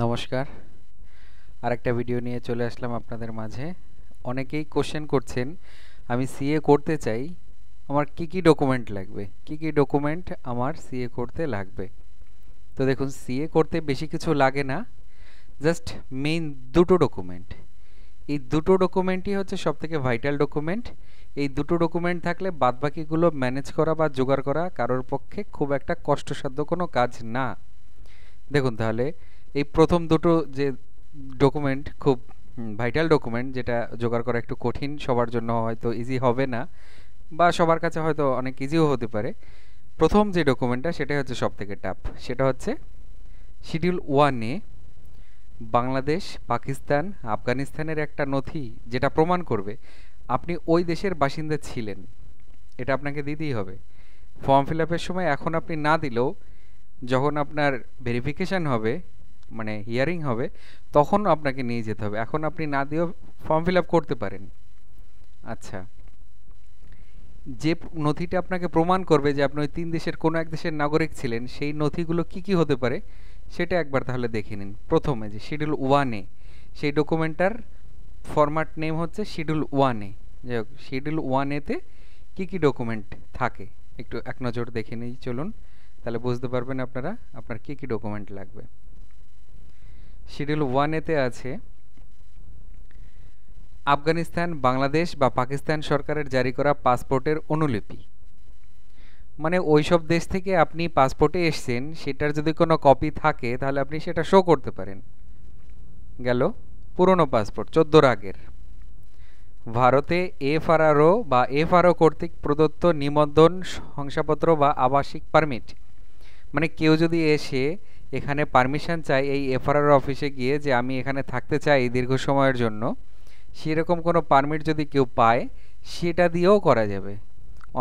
নমস্কার। আরেকটা ভিডিও নিয়ে চলে আসলাম আপনাদের মাঝে। অনেকেই কোশ্চেন করছেন, আমি সিএ করতে চাই, আমার কি কি ডকুমেন্ট লাগবে, কি কি ডকুমেন্ট আমার সিএ করতে লাগবে। তো দেখুন, সিএ করতে বেশি কিছু লাগে না, জাস্ট মেইন দুটো ডকুমেন্ট। এই দুটো ডকুমেন্টই হচ্ছে সবথেকে ভাইটাল ডকুমেন্ট। এই দুটো ডকুমেন্ট থাকলে বাদবাকিগুলো ম্যানেজ করা বা জোগাড় করা কারোর পক্ষে খুব একটা কষ্টসাধ্য কোনো কাজ না। দেখুন তাহলে, এই প্রথম দুটো যে ডকুমেন্ট খুব ভাইটাল ডকুমেন্ট, যেটা জোগাড় করা একটু কঠিন, সবার জন্য হয়তো ইজি হবে না, বা সবার কাছে হয়তো অনেক ইজিও হতে পারে। প্রথম যে ডকুমেন্টটা সেটা হচ্ছে সব থেকে টাফ, সেটা হচ্ছে শিডিউল 1 এ বাংলাদেশ, পাকিস্তান, আফগানিস্তানের একটা নথি, যেটা প্রমাণ করবে আপনি ওই দেশের বাসিন্দা ছিলেন। এটা আপনাকে দিতেই হবে। ফর্ম ফিল আপের সময় এখন আপনি না দিলেও, যখন আপনার ভেরিফিকেশান হবে, মানে হিয়ারিং হবে, তখন আপনাকে নিয়ে যেতে হবে। এখন আপনি না দিয়েও ফর্ম ফিল আপ করতে পারেন। আচ্ছা, যে নথিটা আপনাকে প্রমাণ করবে যে আপনি ওই 3 দেশের কোনো এক দেশের নাগরিক ছিলেন, সেই নথিগুলো কি কি হতে পারে সেটা একবার তাহলে দেখে নিন। প্রথমে যে শিডিউল 1 সেই ডকুমেন্টটার ফরম্যাট নেম হচ্ছে শিডিউল 1 যাই হোক, শিডিউল 1 কি কি ডকুমেন্ট থাকে একটু এক নজর দেখে নিই চলুন, তাহলে বুঝতে পারবেন আপনারা আপনার কি কি ডকুমেন্ট লাগবে। শিডিউল 1 আছে আফগানিস্তান, বাংলাদেশ বা পাকিস্তান সরকারের জারি করা পাসপোর্টের অনুলিপি। মানে ওইসব দেশ থেকে আপনি পাসপোর্টে এসছেন, সেটার যদি কোনো কপি থাকে তাহলে আপনি সেটা শো করতে পারেন। গেল পুরনো পাসপোর্ট 14 আগের। ভারতে এফআরআরও বা এফআরও কর্তৃক প্রদত্ত নিবন্ধন শংসাপত্র বা আবাসিক পারমিট। মানে কেউ যদি এসে এখানে পারমিশন চায় এই এফআরআর অফিসে গিয়ে যে আমি এখানে থাকতে চাই দীর্ঘ সময়ের জন্য, সেরকম কোনো পারমিট যদি কেউ পায়, সেটা দিয়েও করা যাবে।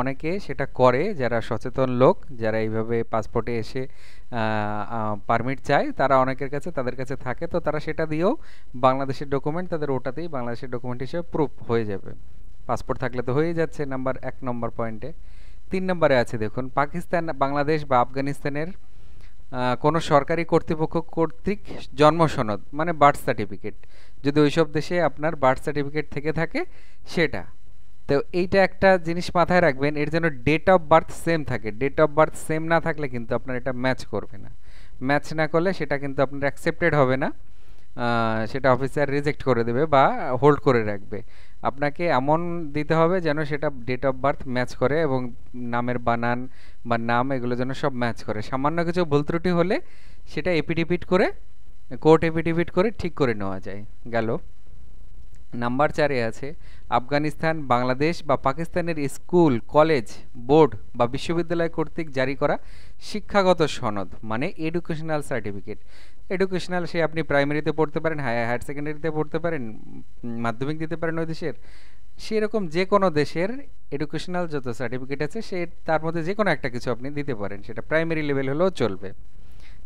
অনেকে সেটা করে, যারা সচেতন লোক, যারা এইভাবে পাসপোর্টে এসে পারমিট চায়, তারা অনেকের কাছে তাদের কাছে থাকে, তো তারা সেটা দিয়েও বাংলাদেশের ডকুমেন্ট তাদের ওটাতেই বাংলাদেশের ডকুমেন্ট হিসেবে প্রুফ হয়ে যাবে। পাসপোর্ট থাকলে তো হয়েই যাচ্ছে নাম্বার 1 নম্বর পয়েন্টে। 3 নম্বরে আছে দেখুন, পাকিস্তান, বাংলাদেশ বা আফগানিস্তানের কোনো সরকারি কর্তৃপক্ষ কর্তৃক জন্ম সনদ, মানে বার্থ সার্টিফিকেট, যদি ওইসব দেশে আপনার বার্থ সার্টিফিকেট থেকে থাকে সেটা। তো এইটা একটা জিনিস মাথায় রাখবেন, এর জন্য ডেট অফ বার্থ সেম থাকে। ডেট অফ বার্থ সেম না থাকলে কিন্তু আপনার এটা ম্যাচ করবে না। ম্যাচ না করলে সেটা কিন্তু আপনার অ্যাকসেপ্টেড হবে না, সেটা অফিসার রিজেক্ট করে দেবে বা হোল্ড করে রাখবে। আপনাকে এমন দিতে হবে যেন সেটা ডেট অফ বার্থ ম্যাচ করে, এবং নামের বানান বা নাম এগুলো যেন সব ম্যাচ করে। সামান্য কিছু ভুল ত্রুটি হলে সেটা এপিডিপিট করে, কোর্ট এপিডিপিট করে ঠিক করে নেওয়া যায়। গেল নাম্বার 4 আছে আফগানিস্তান, বাংলাদেশ বা পাকিস্তানের স্কুল, কলেজ, বোর্ড বা বিশ্ববিদ্যালয় কর্তৃক জারি করা শিক্ষাগত সনদ, মানে এডুকেশনাল সার্টিফিকেট। এডুকেশনাল, সে আপনি প্রাইমারিতে পড়তে পারেন, হায়ার সেকেন্ডারিতে পড়তে পারেন, মাধ্যমিক দিতে পারেন ওই দেশের, সেরকম যে কোনো দেশের এডুকেশনাল যত সার্টিফিকেট আছে সে তার মধ্যে যে কোনো একটা কিছু আপনি দিতে পারেন, সেটা প্রাইমারি লেভেল হলেও চলবে।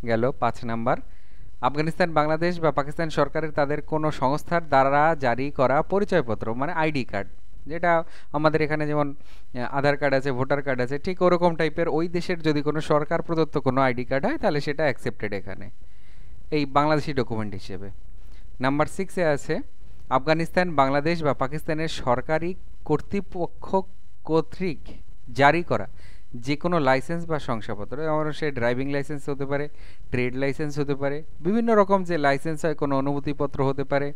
গেল 5 নাম্বার, আফগানিস্তান, বাংলাদেশ বা পাকিস্তান সরকারের তাদের কোনো সংস্থার দ্বারা জারি করা পরিচয়পত্র, মানে আইডি কার্ড, যেটা আমাদের এখানে যেমন আধার কার্ড আছে, ভোটার কার্ড আছে, ঠিক ওরকম টাইপের ওই দেশের যদি কোনো সরকার প্রদত্ত কোনো আইডি কার্ড হয় তাহলে সেটা অ্যাকসেপ্টেড এখানে এই বাংলাদেশি ডকুমেন্ট হিসেবে। নাম্বার 6 আছে আফগানিস্তান, বাংলাদেশ বা পাকিস্তানের সরকারি কর্তৃপক্ষ কর্তৃক জারি করা যে কোনো লাইসেন্স বা শংসাপত্র, যেমন সে ড্রাইভিং লাইসেন্স হতে পারে, ট্রেড লাইসেন্স হতে পারে, বিভিন্ন রকম যে লাইসেন্স হয়, কোনো অনুমতিপত্র হতে পারে,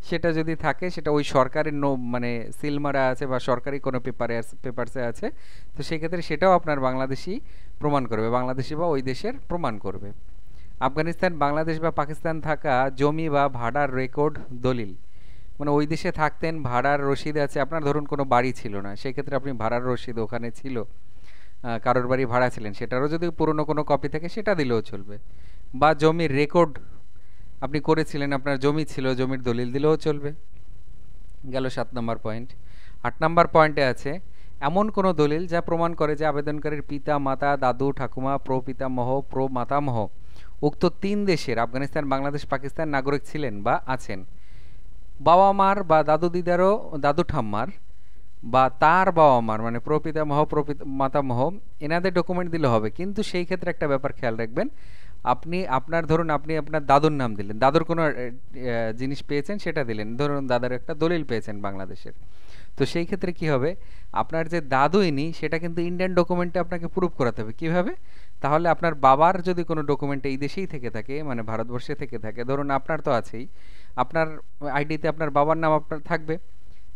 সেটা যদি থাকে সেটা ওই সরকারের মানে সিল মারা আছে বা সরকারি কোনো পেপারসে আছে, তো সেক্ষেত্রে সেটাও আপনার বাংলাদেশি প্রমাণ করবে, বাংলাদেশি বা ওই দেশের প্রমাণ করবে। আফগানিস্তান, বাংলাদেশ বা পাকিস্তান থাকা জমি বা ভাড়ার রেকর্ড, দলিল, মানে ওই দেশে থাকতেন, ভাড়ার রসিদ আছে আপনার, ধরুন কোনো বাড়ি ছিল না, সেক্ষেত্রে আপনি ভাড়ার রসিদ ওখানে ছিল, কারোর বাড়ি ভাড়া ছিলেন, সেটারও যদি পুরনো কোনো কপি থাকে সেটা দিলেও চলবে। বা জমির রেকর্ড আপনি করেছিলেন, আপনার জমি ছিল, জমির দলিল দিলেও চলবে। গেল 7 নম্বর পয়েন্ট। 8 নম্বর পয়েন্টে আছে এমন কোনো দলিল যা প্রমাণ করে যে আবেদনকারীর পিতা, মাতা, দাদু, ঠাকুমা, প্রপিতামহ, প্রমাতামহ উক্ত 3 দেশের আফগানিস্তান, বাংলাদেশ, পাকিস্তান নাগরিক ছিলেন বা আছেন। বাবা মার বা দাদু দিদারও, দাদু ঠাম্মার বা তার বাবা মার, মানে প্রপিতামহ, মাতামহ, এনাদের ডকুমেন্ট দিলে হবে, কিন্তু সেই ক্ষেত্রে একটা ব্যাপার খেয়াল রাখবেন, আপনি আপনার ধরুন আপনি আপনার দাদুর নাম দিলেন, দাদুর কোনো জিনিস পেয়েছেন সেটা দিলেন, ধরুন দাদার একটা দলিল পেয়েছেন বাংলাদেশের। তো সেই ক্ষেত্রে কি হবে, আপনার যে দাদু ইনি সেটা কিন্তু ইন্ডিয়ান ডকুমেন্টে আপনাকে প্রুফ করাতে হবে। কিভাবে? তাহলে আপনার বাবার যদি কোনো ডকুমেন্টে এই দেশেই থেকে থাকে, মানে ভারতবর্ষে থেকে থাকে, ধরুন আপনার তো আছেই, আপনার আইডিতে আপনার বাবার নাম আপনার থাকবে,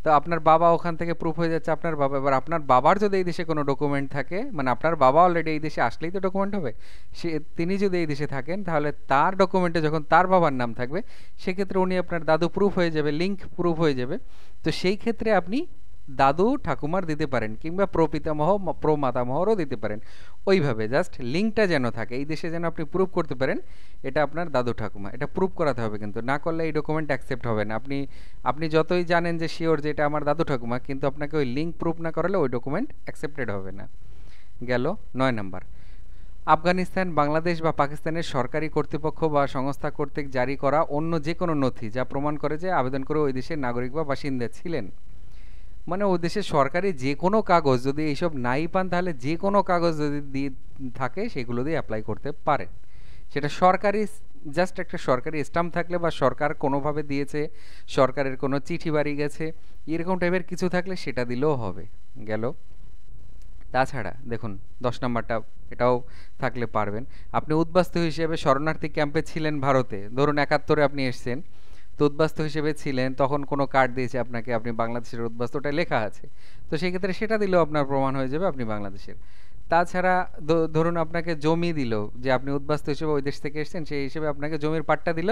তো আপনার বাবা ওখান থেকে প্রুফ হয়ে যাচ্ছে আপনার বাবা। এবার আপনার বাবার যদি এই দেশে কোনো ডকুমেন্ট থাকে, মানে আপনার বাবা অলরেডি এই দেশে আসলেই তো ডকুমেন্ট হবে, সে তিনি যদি এই দেশে থাকেন তাহলে তার ডকুমেন্টে যখন তার বাবার নাম থাকবে, সেক্ষেত্রে উনি আপনার দাদু প্রুফ হয়ে যাবে, লিঙ্ক প্রুফ হয়ে যাবে। তো সেই ক্ষেত্রে আপনি দাদু ঠাকুমার দিতে পারেন, কিংবা প্রপিতামহ প্রমাতামহরও দিতে পারেন। ওইভাবে জাস্ট লিঙ্কটা যেন থাকে, এই দেশে যেন আপনি প্রুফ করতে পারেন এটা আপনার দাদু ঠাকুমা, এটা প্রুফ করাতে হবে। কিন্তু না করলে এই ডকুমেন্ট অ্যাকসেপ্ট হবে না। আপনি আপনি যতই জানেন যে শিওর যে এটা আমার দাদু ঠাকুমা, কিন্তু আপনাকে ওই লিঙ্ক প্রুফ না করালে ওই ডকুমেন্ট অ্যাকসেপ্টেড হবে না। গেল 9 নাম্বার। আফগানিস্তান, বাংলাদেশ বা পাকিস্তানের সরকারি কর্তৃপক্ষ বা সংস্থা কর্তৃক জারি করা অন্য যে কোনো নথি যা প্রমাণ করে যে আবেদন করে ওই দেশের নাগরিক বা বাসিন্দা ছিলেন। মানে ওই দেশের সরকারি যে কোনো কাগজ, যদি এইসব নাই পান তাহলে যে কোনো কাগজ যদি দিয়ে থাকে সেগুলো দিয়ে অ্যাপ্লাই করতে পারেন। সেটা সরকারি, জাস্ট একটা সরকারি স্টাম্প থাকলে বা সরকার কোনোভাবে দিয়েছে, সরকারের কোনো চিঠি বাড়ি গেছে, এরকম টাইপের কিছু থাকলে সেটা দিলেও হবে। গেল। তাছাড়া দেখুন 10 নাম্বারটা, এটাও থাকলে পারবেন। আপনি উদ্বাস্তু হিসেবে শরণার্থী ক্যাম্পে ছিলেন ভারতে, ধরুন 71 আপনি এসছেন, তো উদ্বাস্তু হিসেবে ছিলেন, তখন কোনো কার্ড দিয়েছে আপনাকে, আপনি বাংলাদেশের উদ্বাস্তু, ওটা লেখা আছে, তো সেই ক্ষেত্রে সেটা দিলেও আপনার প্রমাণ হয়ে যাবে আপনি বাংলাদেশের। তাছাড়া ধরুন আপনাকে জমি দিল, যে আপনি উদ্বাস্তু হিসেবে ওই দেশ থেকে এসেছেন, সেই হিসেবে আপনাকে জমির পাট্টা দিল,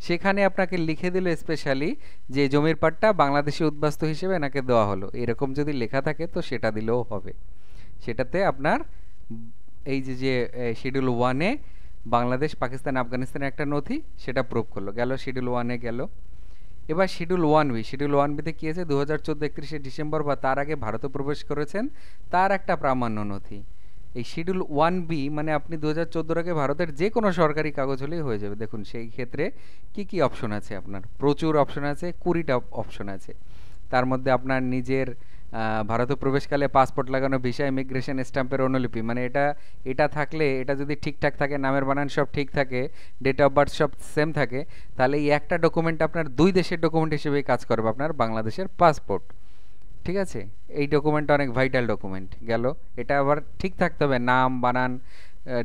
সেখানে আপনাকে লিখে দিল স্পেশালি যে জমির পাট্টা বাংলাদেশি উদ্বাস্তু হিসেবে এনাকে দেওয়া হলো, এরকম যদি লেখা থাকে তো সেটা দিলেও হবে। সেটাতে আপনার এই যে যে শিডিউল 1-এ বাংলাদেশ, পাকিস্তান, আফগানিস্তানের একটা নথি, সেটা প্রুভ করলো। গেল শিডিউল 1-এ গেল। এবার শিডিউল 1B, শিডিউল 1B-তে কী আছে, 2014 31শে ডিসেম্বর বা তার আগে ভারতে প্রবেশ করেছেন তার একটা প্রামাণ্য নথি। এই শিডিউল 1B মানে আপনি 2014 আগে ভারতের যে কোনো সরকারি কাগজ হলেই হয়ে যাবে। দেখুন সেই ক্ষেত্রে কি কি অপশন আছে, আপনার প্রচুর অপশন আছে, 20টা অপশন আছে। তার মধ্যে আপনার নিজের ভারতে প্রবেশকালে পাসপোর্ট লাগানো ভিসা, ইমিগ্রেশন স্ট্যাম্পের অনুলিপি, মানে এটা এটা থাকলে, এটা যদি ঠিকঠাক থাকে, নামের বানান সব ঠিক থাকে, ডেট অফ বার্থ সব সেম থাকে, তাহলে এই একটা ডকুমেন্ট আপনার দুই দেশের ডকুমেন্ট হিসেবেই কাজ করবে, আপনার বাংলাদেশের পাসপোর্ট। ঠিক আছে, এই ডকুমেন্টটা অনেক ভাইটাল ডকুমেন্ট। গেল। এটা আবার ঠিক থাকতে হবে, নাম বানান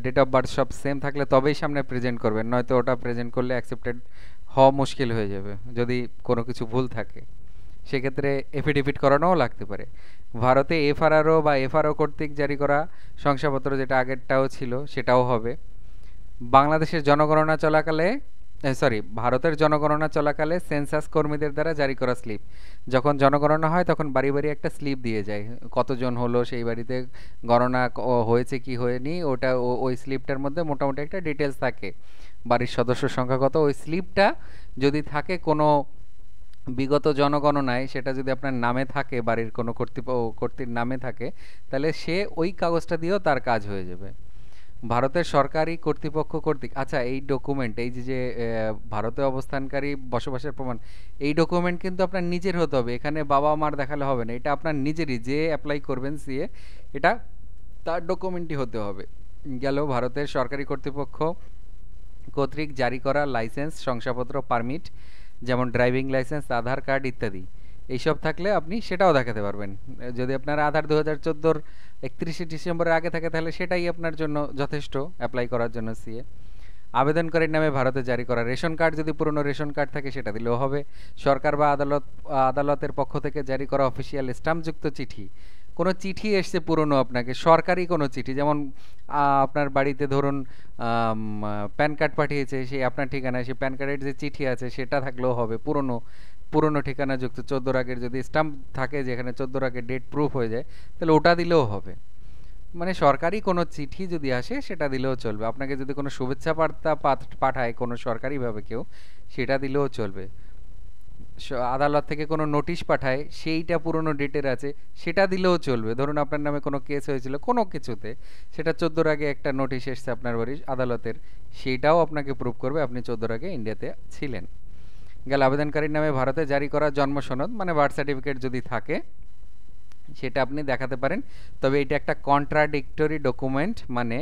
ডেট অফ বার্থ সব সেম থাকলে তবেই সামনে প্রেজেন্ট করবেন, নয়তো ওটা প্রেজেন্ট করলে অ্যাকসেপ্টেড হওয়া মুশকিল হয়ে যাবে যদি কোনো কিছু ভুল থাকে। সেক্ষেত্রে এফিডেভিট করানোও লাগতে পারে। ভারতে এফআরআরও বা এফআরও কর্তৃক জারি করা শংসাপত্র, যেটা আগেরটাও ছিল সেটাও হবে। বাংলাদেশের জনগণনা চলাকালে, ভারতের জনগণনা চলাকালে সেন্সাস কর্মীদের দ্বারা জারি করা স্লিপ, যখন জনগণনা হয় তখন বাড়ি বাড়ি একটা স্লিপ দিয়ে যায়, কতজন হলো সেই বাড়িতে, গণনা হয়েছে কি হয়নি, ওটা ওই স্লিপটার মধ্যে মোটামুটি একটা ডিটেলস থাকে, বাড়ির সদস্য সংখ্যা কত, ওই স্লিপটা যদি থাকে কোনো বিগত জনগণনায়, সেটা যদি আপনার নামে থাকে, বাড়ির কোনো কর্তৃর নামে থাকে, তাহলে সে ওই কাগজটা দিয়েও তার কাজ হয়ে যাবে। ভারতের সরকারি কর্তৃপক্ষ কর্তৃক, আচ্ছা এই ডকুমেন্ট, এই যে ভারতে অবস্থানকারী বসবাসের প্রমাণ, এই ডকুমেন্ট কিন্তু আপনার নিজের হতে হবে, এখানে বাবা মার দেখালে হবে না, এটা আপনার নিজেরই, যে অ্যাপ্লাই করবেন সিএ, এটা তার ডকুমেন্টই হতে হবে। গেল। ভারতের সরকারি কর্তৃপক্ষ কর্তৃক জারি করা লাইসেন্স, শংসাপত্র, পারমিট, যেমন ড্রাইভিং লাইসেন্স, আধার কার্ড ইত্যাদি, এইসব থাকলে আপনি সেটাও দেখাতে পারবেন। যদি আপনার আধার 2014 31শে ডিসেম্বরের আগে থাকে তাহলে সেটাই আপনার জন্য যথেষ্ট অ্যাপ্লাই করার জন্য সিএ। আবেদনকারীর নামে ভারতে জারি করা রেশন কার্ড, যদি পুরনো রেশন কার্ড থাকে সেটা দিলেও হবে। সরকার বা আদালতের পক্ষ থেকে জারি করা অফিসিয়াল স্ট্যাম্পযুক্ত চিঠি, কোনো চিঠি এসছে পুরনো আপনাকে, সরকারি কোনো চিঠি, যেমন আপনার বাড়িতে ধরুন প্যান কার্ড পাঠিয়েছে, সেই আপনার ঠিকানায় সেই প্যান কার্ডের যে চিঠি আছে সেটা থাকলেও হবে, পুরনো পুরনো ঠিকানা যুক্ত 14 আগের যদি স্ট্যাম্প থাকে, যেখানে 14 আগের ডেট প্রুফ হয়ে যায়, তাহলে ওটা দিলেও হবে। মানে সরকারি কোনো চিঠি যদি আসে সেটা দিলেও চলবে। আপনাকে যদি কোনো শুভেচ্ছা বার্তা পাঠায় কোনো সরকারিভাবে কেউ, সেটা দিলেও চলবে। আদালত থেকে কোনো নোটিশ পাঠায়, সেইটা পুরনো ডেটের আছে, সেটা দিলেও চলবে। ধরুন আপনার নামে কোনো কেস হয়েছিল কোনো কিছুতে, সেটা 14 আগে একটা নোটিশ এসছে আপনার বাড়ির আদালতের, সেইটাও আপনাকে প্রুভ করবে আপনি 14 আগে ইন্ডিয়াতে ছিলেন। গেল। আবেদনকারীর নামে ভারতে জারি করা জন্ম সনদ, মানে বার্থ সার্টিফিকেট যদি থাকে, সেটা আপনি দেখাতে পারেন। তবে এটা একটা কন্ট্রাডিক্টরি ডকুমেন্ট, মানে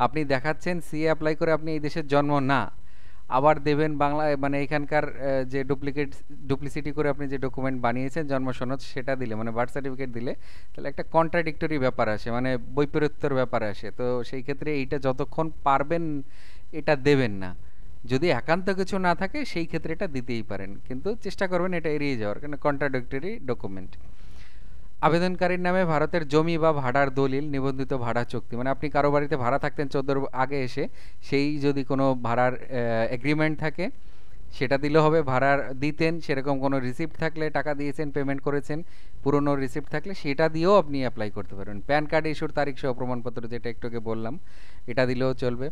আপনি দেখাচ্ছেন সিএ অ্যাপ্লাই করে আপনি এই দেশের জন্ম না, আবার দেবেন বাংলা, মানে এখানকার যে ডুপ্লিসিটি করে আপনি যে ডকুমেন্ট বানিয়েছেন জন্ম সনদ সেটা দিলে, মানে বার্থ সার্টিফিকেট দিলে, তাহলে একটা কন্ট্রাডিক্টরি ব্যাপার আসে, মানে বৈপরীত্যের ব্যাপার আসে। তো সেই ক্ষেত্রে এইটা যতক্ষণ পারবেন এটা দেবেন না। যদি একান্ত কিছু না থাকে সেই ক্ষেত্রে এটা দিতেই পারেন, কিন্তু চেষ্টা করবেন এটা এড়িয়ে যাওয়ার, কারণ কন্ট্রাডিক্টরি ডকুমেন্ট। আবেদনকারীর নামে ভারতের জমি বা ভাড়ার দলিল, নিবন্ধিত ভাড়া চুক্তি, মানে আপনি কারো বাড়িতে ভাড়া থাকতেন 14 আগে এসে, সেই যদি কোনো ভাড়ার এগ্রিমেন্ট থাকে সেটা দিলে হবে। ভাড়ার দিতেন সেরকম কোনো রিসিপ্ট থাকলে, টাকা দিয়েছেন পেমেন্ট করেছেন, পুরনো রিসিপ্ট থাকলে সেটা দিয়েও আপনি অ্যাপ্লাই করতে পারবেন। প্যান কার্ড ইস্যুর তারিখ সহ প্রমাণপত্র, যেটা একটু আগে বললাম, এটা দিলেও চলবে।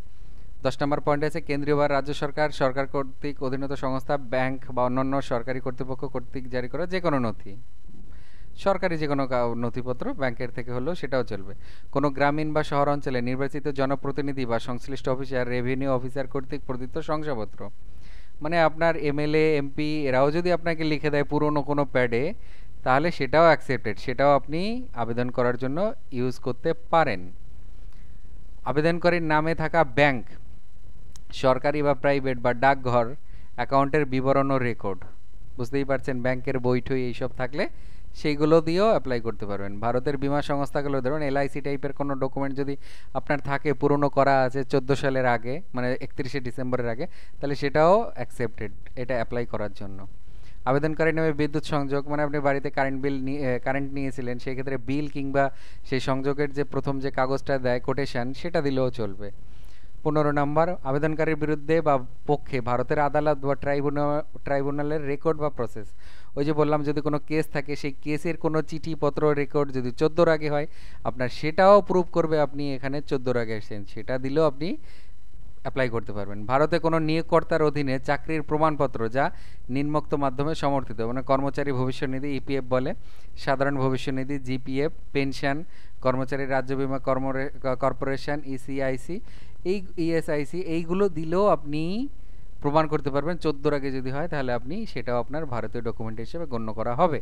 10 নম্বর পয়েন্ট আছে কেন্দ্রীয় বা রাজ্য সরকার, সরকার কর্তৃক অধীনত সংস্থা, ব্যাংক বা অন্যান্য সরকারি কর্তৃপক্ষ কর্তৃক জারি করা যে কোনো নথি, সরকারি যে কোনো নথিপত্র ব্যাংকের থেকে হলেও সেটাও চলবে। কোনো গ্রামীণ বা শহর অঞ্চলে নির্বাচিত জনপ্রতিনিধি বা সংশ্লিষ্ট অফিসার, রেভিনিউ অফিসার কর্তৃক প্রদত্ত শংসাপত্র, মানে আপনার এমএলএ এমপি এরাও যদি আপনাকে লিখে দেয় পুরনো কোনো প্যাডে, তাহলে সেটাও অ্যাকসেপ্টেড, সেটাও আপনি আবেদন করার জন্য ইউজ করতে পারেন। আবেদনকারীর নামে থাকা ব্যাংক, সরকারি বা প্রাইভেট বা ডাকঘর অ্যাকাউন্টের বিবরণ ও রেকর্ড, বুঝতেই পারছেন ব্যাংকের বইঠই এইসব থাকলে সেইগুলো দিয়েও অ্যাপ্লাই করতে পারবেন। ভারতের বীমা সংস্থাগুলো, ধরুন এলআইসি টাইপের কোনো ডকুমেন্ট যদি আপনার থাকে, পুরনো করা আছে 14 সালের আগে, মানে 31শে ডিসেম্বরের আগে, তাহলে সেটাও অ্যাকসেপ্টেড এটা অ্যাপ্লাই করার জন্য। আবেদনকারীর নামে বিদ্যুৎ সংযোগ, মানে আপনি বাড়িতে কারেন্ট নিয়েছিলেন, সেক্ষেত্রে বিল কিংবা সেই সংযোগের যে প্রথম যে কাগজটা দেয় কোটেশন, সেটা দিলেও চলবে। 15 নম্বর, আবেদনকারীর বিরুদ্ধে বা পক্ষে ভারতের আদালত বা ট্রাইব্যুনালের রেকর্ড বা প্রসেস, ওই যে বললাম যদি কোনো কেস থাকে সেই কেসের কোনো চিঠিপত্র রেকর্ড যদি 14 আগে হয়, আপনার সেটাও প্রুভ করবে আপনি এখানে 14 আগে এসেছেন, সেটা দিলেও আপনি অ্যাপ্লাই করতে পারবেন। ভারতে কোনো নিয়োগকর্তার অধীনে চাকরির প্রমাণপত্র যা নিম্নোক্ত মাধ্যমে সমর্থিত, মানে কর্মচারী ভবিষ্যনিধি ইপিএফ বলে, সাধারণ ভবিষ্যনিধি জিপিএফ, পেনশন, কর্মচারী রাজ্য বীমা কর্পোরেশন ইসিআইসি, এই ইএসআইসি, এইগুলো দিলেও আপনি প্রমাণ করতে পারবেন 14 আগে যদি হয়, তাহলে আপনি সেটাও আপনার ভারতীয় ডকুমেন্ট হিসেবে গণ্য করা হবে।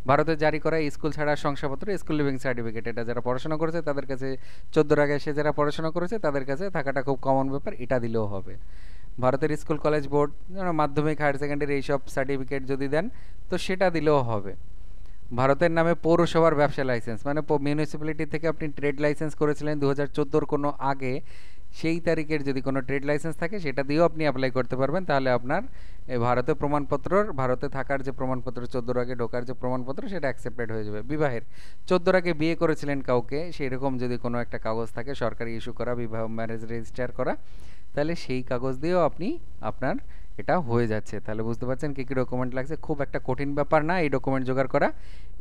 ভারতে জারি করা স্কুল ছাড়ার শংসাপত্র, স্কুল লিভিং সার্টিফিকেট, এটা যারা পড়াশোনা করেছে তাদের কাছে, 14 আগে এসে যারা পড়াশোনা করেছে তাদের কাছে থাকাটা খুব কমন ব্যাপার, এটা দিলেও হবে। ভারতের স্কুল কলেজ বোর্ড, মাধ্যমিক হায়ার সেকেন্ডারি এইসব সার্টিফিকেট যদি দেন তো সেটা দিলেও হবে। ভারতের নামে পৌরসভার ব্যবসা লাইসেন্স, মানে মিউনিসিপ্যালিটি থেকে আপনি ট্রেড লাইসেন্স করেছিলেন 2014 কোনো আগে, সেই তারিখের যদি কোনো ট্রেড লাইসেন্স থাকে সেটা দিয়েও আপনি অ্যাপ্লাই করতে পারবেন। তাহলে আপনার ভারতের প্রমাণপত্রর, ভারতে থাকার যে প্রমাণপত্র, 14 আগে ঢোকার যে প্রমাণপত্র, সেটা অ্যাকসেপ্টেড হয়ে যাবে। বিবাহের, 14 আগে বিয়ে করেছিলেন কাউকে, সেই রকম যদি কোনো একটা কাগজ থাকে সরকারি ইস্যু করা, বিবাহ ম্যারেজ রেজিস্টার করা, তাহলে সেই কাগজ দিয়েও আপনি আপনার এটা হয়ে যাচ্ছে। তাহলে বুঝতে পারছেন কী কী ডকুমেন্ট লাগছে, খুব একটা কঠিন ব্যাপার না এই ডকুমেন্ট জোগাড় করা,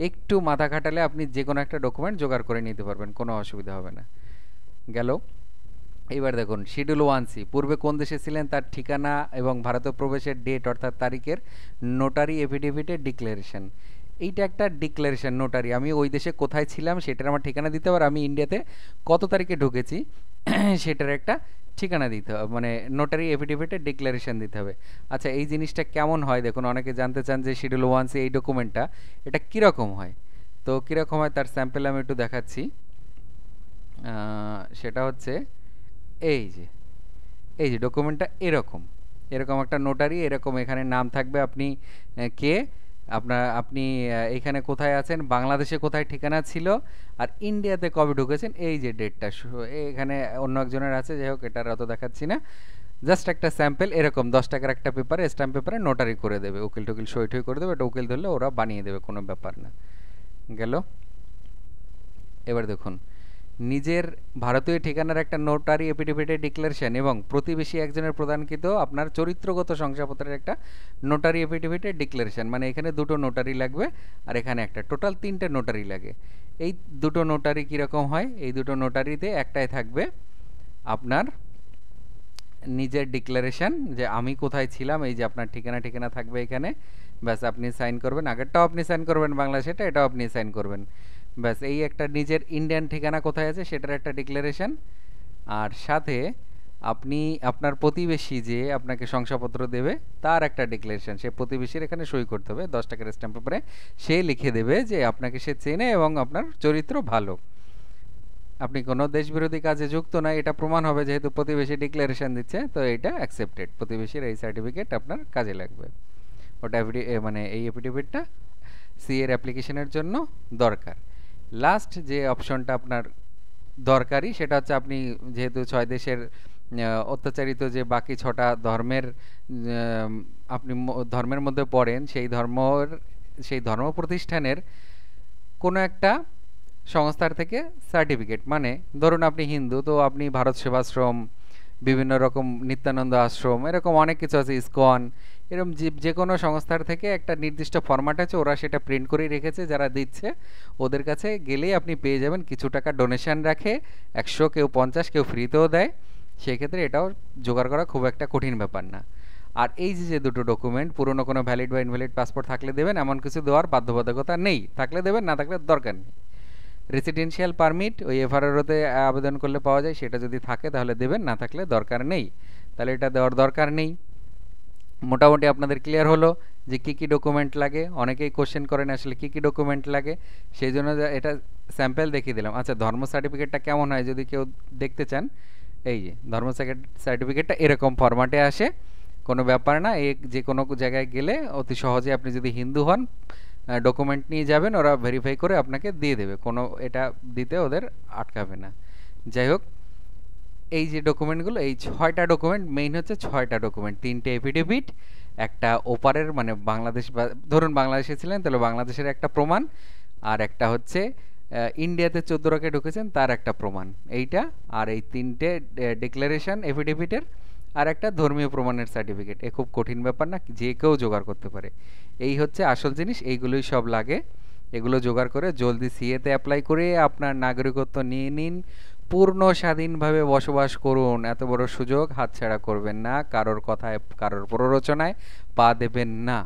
একটু মাথা খাটালে আপনি যে কোনো একটা ডকুমেন্ট জোগাড় করে নিতে পারবেন, কোনো অসুবিধা হবে না। গেল। এইবার দেখুন শিডিউল 1C, পূর্বে কোন দেশে ছিলেন তার ঠিকানা এবং ভারতে প্রবেশের ডেট অর্থাৎ তারিখের নোটারি এফিডেভিটের ডিক্লারেশন। এইটা একটা ডিক্লারেশন নোটারি, আমি ওই দেশে কোথায় ছিলাম সেটার আমার ঠিকানা দিতে হবে, আর আমি ইন্ডিয়াতে কত তারিখে ঢুকেছি সেটার একটা ঠিকানা দিতে হবে, মানে নোটারি এফিডেভিটের ডিক্লারেশন দিতে হবে। আচ্ছা, এই জিনিসটা কেমন হয় দেখুন, অনেকে জানতে চান যে শিডিউল 1C এই ডকুমেন্টটা এটা কীরকম হয়। তো কীরকম হয় তার স্যাম্পল আমি একটু দেখাচ্ছি। সেটা হচ্ছে এই যে ডকুমেন্টটা এরকম, এরকম একটা নোটারি, এরকম এখানে নাম থাকবে, আপনি কে, আপনি এখানে কোথায় আছেন, বাংলাদেশে কোথায় ঠিকানা ছিল, আর ইন্ডিয়াতে কবে ঢুকেছেন, এই যে ডেটটা এখানে অন্য একজনের আছে, যাই হোক এটার অত দেখাচ্ছি না, জাস্ট একটা স্যাম্পল। এরকম 10 টাকার একটা পেপারে, স্ট্যাম্প পেপারে নোটারি করে দেবে, উকিল টুকিল সই টই করে দেবে, এটা উকিল ধরলে ওরা বানিয়ে দেবে, কোনো ব্যাপার না। গেল। এবার দেখুন, নিজের ভারতীয় ঠিকানার একটা নোটারি এফিডেভিটের ডিক্লারেশন এবং প্রতিবেশী একজনের প্রদানকৃত আপনার চরিত্রগত শংসাপত্রের একটা নোটারি এফিডেভিটের ডিক্লারেশন, মানে এখানে দুটো নোটারি লাগবে আর এখানে একটা, টোটাল 3টে নোটারি লাগে। এই দুটো নোটারি কীরকম হয়, এই দুটো নোটারিতে একটাই থাকবে আপনার নিজের ডিক্লারেশন, যে আমি কোথায় ছিলাম, এই যে আপনার ঠিকানা থাকবে এখানে, ব্যাস আপনি সাইন করবেন, আগেরটাও আপনি সাইন করবেন বাংলাদেশেটা, এটাও আপনি সাইন করবেন, ব্যাস। এই একটা নিজের ইন্ডিয়ান ঠিকানা কোথায় আছে সেটার একটা ডিক্লারেশন, আর সাথে আপনি আপনার প্রতিবেশী যে আপনাকে শংসাপত্র দেবে তার একটা ডিক্লারেশন, সে প্রতিবেশীর এখানে সই করতে হবে 10 টাকার স্ট্যাম্প পেপারে, সে লিখে দেবে যে আপনাকে সে চেনে এবং আপনার চরিত্র ভালো, আপনি কোনো দেশবিরোধী কাজে যুক্ত না, এটা প্রমাণ হবে যেহেতু প্রতিবেশী ডিক্লারেশন দিচ্ছে, তো এটা অ্যাকসেপ্টেড, প্রতিবেশীর এই সার্টিফিকেট আপনার কাজে লাগবে। ওটা মানে এই এফিডেভিটটা সি এর অ্যাপ্লিকেশনের জন্য দরকার। লাস্ট যে অপশনটা আপনার দরকারি সেটা হচ্ছে, আপনি যেহেতু 6 দেশের অত্যাচারিত যে বাকি 6টা ধর্মের আপনি ধর্মের মধ্যে পড়েন, সেই ধর্ম প্রতিষ্ঠানের কোনো একটা সংস্থার থেকে সার্টিফিকেট, মানে ধরুন আপনি হিন্দু, তো আপনি ভারত সেবাশ্রম, বিভিন্ন রকম নিত্যানন্দ আশ্রম, এরকম অনেক কিছু আছে, ইসকন, এরকম যে কোনো সংস্থার থেকে একটা নির্দিষ্ট ফরম্যাট আছে, ওরা সেটা প্রিন্ট করেই রেখেছে, যারা দিচ্ছে ওদের কাছে গেলেই আপনি পেয়ে যাবেন। কিছু টাকা ডোনেশন রাখে, 100, কেউ 50, কেউ ফ্রিতেও দেয়, সেক্ষেত্রে এটাও জোগাড় করা খুব একটা কঠিন ব্যাপার না। আর এই যে দুটো ডকুমেন্ট, পুরনো কোনো ভ্যালিড বা ইনভ্যালিড পাসপোর্ট থাকলে দেবেন, এমন কিছু দেওয়ার বাধ্যবাধকতা নেই, থাকলে দেবেন, না থাকলে দরকার নেই। রেসিডেন্সিয়াল পারমিট ওই এফআরআরওতে আবেদন করলে পাওয়া যায়, সেটা যদি থাকে তাহলে দেবেন, না থাকলে দরকার নেই, তাহলে এটা দেওয়ার দরকার নেই। মোটামুটি আপনাদের ক্লিয়ার হলো যে কী কী ডকুমেন্ট লাগে। অনেকেই কোশ্চেন করেন আসলে কী কী ডকুমেন্ট লাগে, সেই জন্য এটা স্যাম্পল দেখিয়ে দিলাম। আচ্ছা, ধর্ম সার্টিফিকেটটা কেমন হয় যদি কেউ দেখতে চান, এই যে ধর্ম সার্টিফিকেটটা এরকম ফরম্যাটে আসে, কোনো ব্যাপার না, যে কোনো জায়গায় গেলে অতি সহজে আপনি যদি হিন্দু হন ডকুমেন্ট নিয়ে যাবেন, ওরা ভেরিফাই করে আপনাকে দিয়ে দেবে, কোনো এটা দিতে ওদের আটকাবে না। যাই হোক, এই যে ডকুমেন্টগুলো, এই 6টা ডকুমেন্ট, মেইন হচ্ছে 6টা ডকুমেন্ট, 3টে এফিডেভিট, একটা ওপারের মানে বাংলাদেশ, ধরুন বাংলাদেশে ছিলেন তাহলে বাংলাদেশের একটা প্রমাণ, আর একটা হচ্ছে ইন্ডিয়াতে 14 রাখে ঢুকেছেন তার একটা প্রমাণ, এইটা, আর এই 3টে ডিক্লারেশন এফিডেভিটের, আর একটা ধর্মীয় প্রমাণের সার্টিফিকেট। এ খুব কঠিন ব্যাপার না, যে কেউ জোগাড় করতে পারে। এই হচ্ছে আসল জিনিস, এইগুলোই সব লাগে। এগুলো জোগাড় করে জলদি সিএতে অ্যাপ্লাই করে আপনার নাগরিকত্ব নিয়ে নিন, পূর্ণ স্বাধীনভাবে বসবাস করুন। এত বড় সুযোগ হাতছাড়া করবেন না, কারোর কথায় কারোর প্ররোচনায় পা দেবেন না।